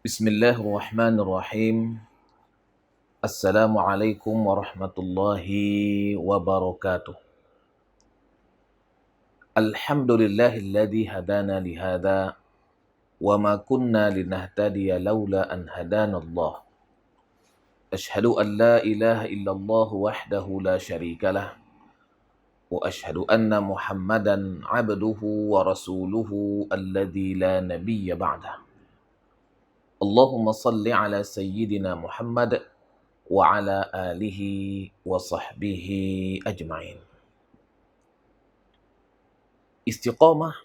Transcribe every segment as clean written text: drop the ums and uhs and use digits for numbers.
Bismillahirrahmanirrahim. Assalamualaikum warahmatullahi wabarakatuh. Alhamdulillahilladzi hadana lihada wa ma kunna linahtadiya laula an hadanallah. Ashhadu an la ilaha illallah wahdahu la syarikalah wa ashhadu anna Muhammadan abduhu wa rasuluhu alladzi la nabiyya ba'dah. Allahumma salli ala sayyidina Muhammad wa ala alihi wa sahbihi ajma'in. Istiqomah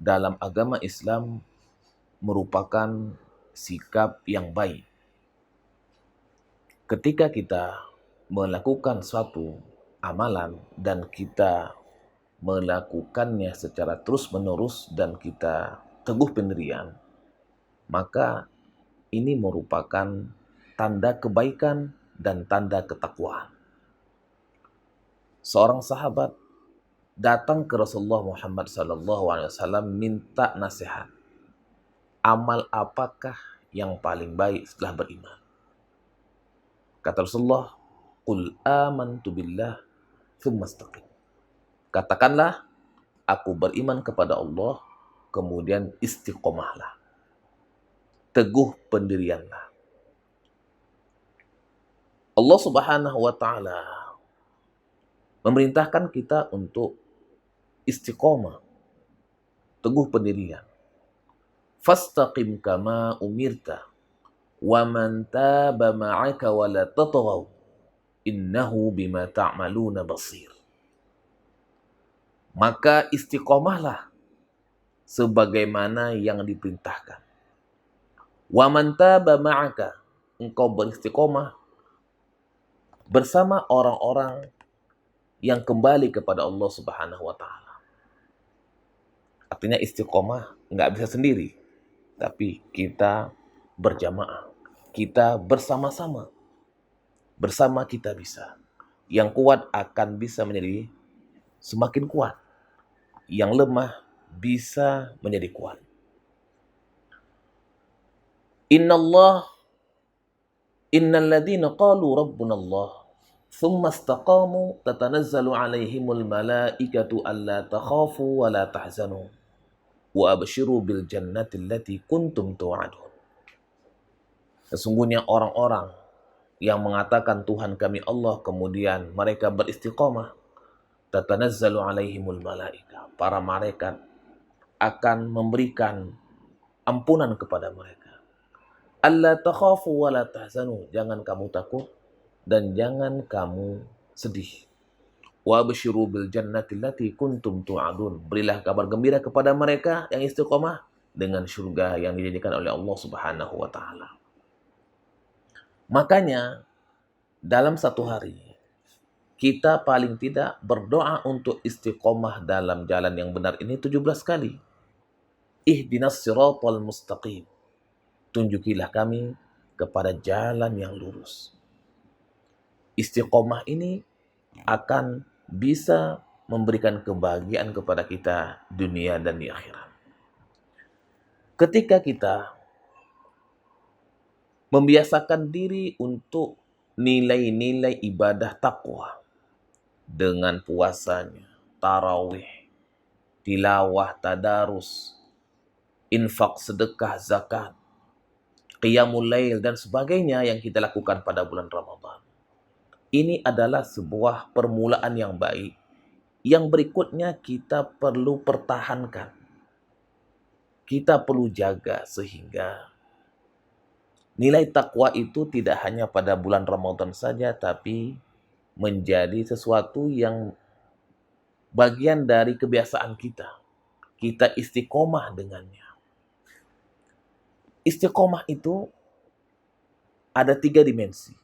dalam agama Islam merupakan sikap yang baik. Ketika kita melakukan suatu amalan dan kita melakukannya secara terus-menerus dan kita teguh pendirian, maka ini merupakan tanda kebaikan dan tanda ketakwaan. Seorang sahabat datang ke Rasulullah Muhammad SAW minta nasihat. Amal apakah yang paling baik setelah beriman? Kata Rasulullah, "Qul amantu billah tsumma istaqim." Katakanlah, aku beriman kepada Allah, kemudian istiqomahlah. Teguh pendirianlah. Allah Subhanahu wa taala memerintahkan kita untuk istiqomah, teguh pendirian. Fastaqim kama umirta wa man taba ma'aka wa la tatghaw innahu bima ta'maluna basir. Maka istiqomahlah sebagaimana yang diperintahkan. Wa man taba ma'aka, engkau beristiqomah bersama orang-orang yang kembali kepada Allah Subhanahu wa taala. Artinya istiqomah nggak bisa sendiri, tapi kita berjamaah, kita bersama-sama. Bersama kita bisa. Yang kuat akan bisa menjadi semakin kuat. Yang lemah bisa menjadi kuat. Innal ladzina qalu rabbuna Allah thumma istaqamu tatanazzalu alaihimul malaikatu alla takhafu wa la tahzanu wa abshiru bil jannati allati kuntum tu'adun. Sesungguhnya orang-orang yang mengatakan Tuhan kami Allah, kemudian mereka beristiqomah, tatanazzalu alaihimul malaika, para malaikat akan memberikan ampunan kepada mereka. Alla takhafu wa la tahzanu, jangan kamu takut dan jangan kamu sedih. Wa abshiru bil jannati allati kuntum tu'adun, berilah kabar gembira kepada mereka yang istiqomah dengan surga yang dijanjikan oleh Allah Subhanahu wa taala. Makanya dalam satu hari kita paling tidak berdoa untuk istiqomah dalam jalan yang benar ini 17 kali. Ihdinas siratal mustaqim. Tunjukilah kami kepada jalan yang lurus. Istiqomah ini akan bisa memberikan kebahagiaan kepada kita dunia dan di akhirat. Ketika kita membiasakan diri untuk nilai-nilai ibadah takwa dengan puasanya, tarawih, tilawah, tadarus, infak, sedekah, zakat, qiyamul lail, dan sebagainya yang kita lakukan pada bulan Ramadan. Ini adalah sebuah permulaan yang baik. Yang berikutnya kita perlu pertahankan. Kita perlu jaga sehingga nilai takwa itu tidak hanya pada bulan Ramadan saja, tapi menjadi sesuatu yang bagian dari kebiasaan kita. Kita istiqomah dengannya. Istiqomah itu ada 3 dimensi.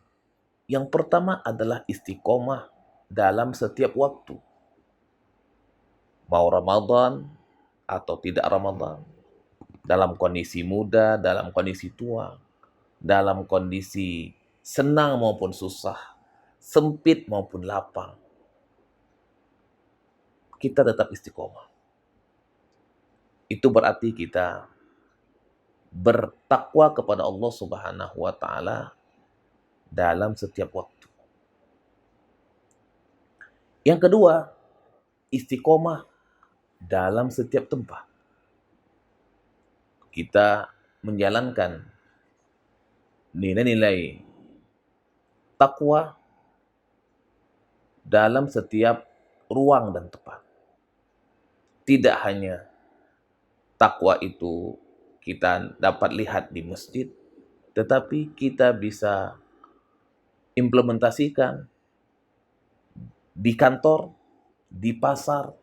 Yang pertama adalah istiqomah dalam setiap waktu. Mau Ramadan atau tidak Ramadan. Dalam kondisi muda, dalam kondisi tua. Dalam kondisi senang maupun susah, sempit maupun lapang, kita tetap istiqomah. Itu berarti kita bertakwa kepada Allah Subhanahu wa taala dalam setiap waktu. Yang kedua, istiqomah dalam setiap tempat. Kita menjalankan nilai-nilai takwa dalam setiap ruang dan tempat. Tidak hanya takwa itu kita dapat lihat di masjid, tetapi kita bisa implementasikan di kantor, di pasar,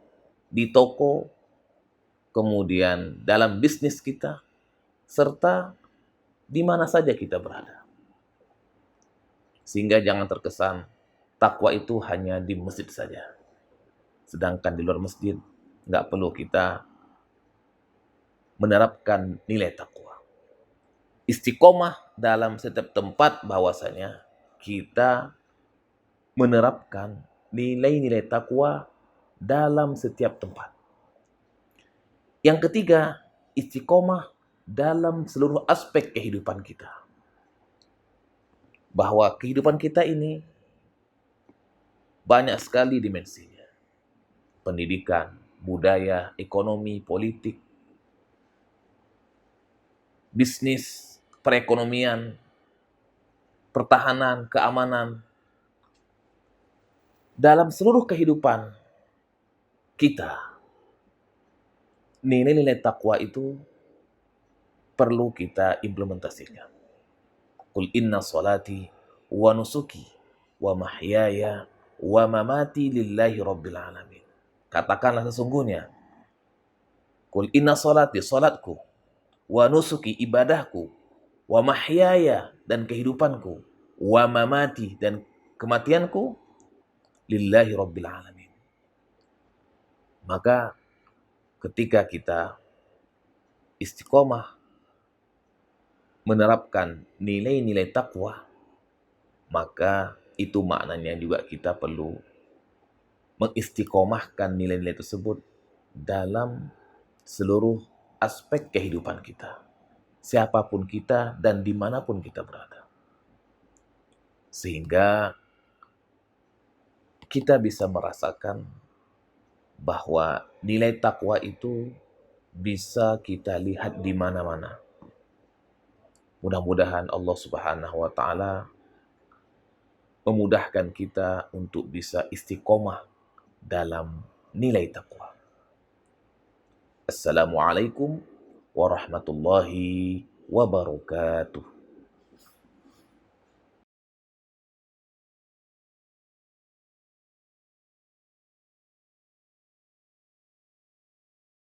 di toko, kemudian dalam bisnis kita, serta di mana saja kita berada. Sehingga jangan terkesan takwa itu hanya di masjid saja. Sedangkan di luar masjid nggak perlu kita menerapkan nilai takwa. Istiqomah dalam setiap tempat bahwasanya kita menerapkan nilai-nilai takwa dalam setiap tempat. Yang ketiga, istiqomah dalam seluruh aspek kehidupan kita. Bahwa kehidupan kita ini banyak sekali dimensinya. Pendidikan, budaya, ekonomi, politik, bisnis, perekonomian, pertahanan, keamanan. Dalam seluruh kehidupan kita, nilai-nilai takwa itu perlu kita implementasikan. Qul inna salati wa nusuki wa mahyaya wa mamati lillahi rabbil alamin. Katakanlah sesungguhnya, Qul inna salati, salatku, wa nusuki, ibadahku, wa mahyaya, dan kehidupanku, wa mamati, dan kematianku, lillahi rabbil alamin. Maka ketika kita istiqomah menerapkan nilai-nilai takwa, maka itu maknanya juga kita perlu mengistiqomahkan nilai-nilai tersebut dalam seluruh aspek kehidupan kita. Siapapun kita dan dimanapun kita berada. Sehingga kita bisa merasakan bahwa nilai takwa itu bisa kita lihat di mana-mana. Mudah-mudahan Allah Subhanahu wa taala memudahkan kita untuk bisa istiqomah dalam nilai takwa. Assalamualaikum warahmatullahi wabarakatuh.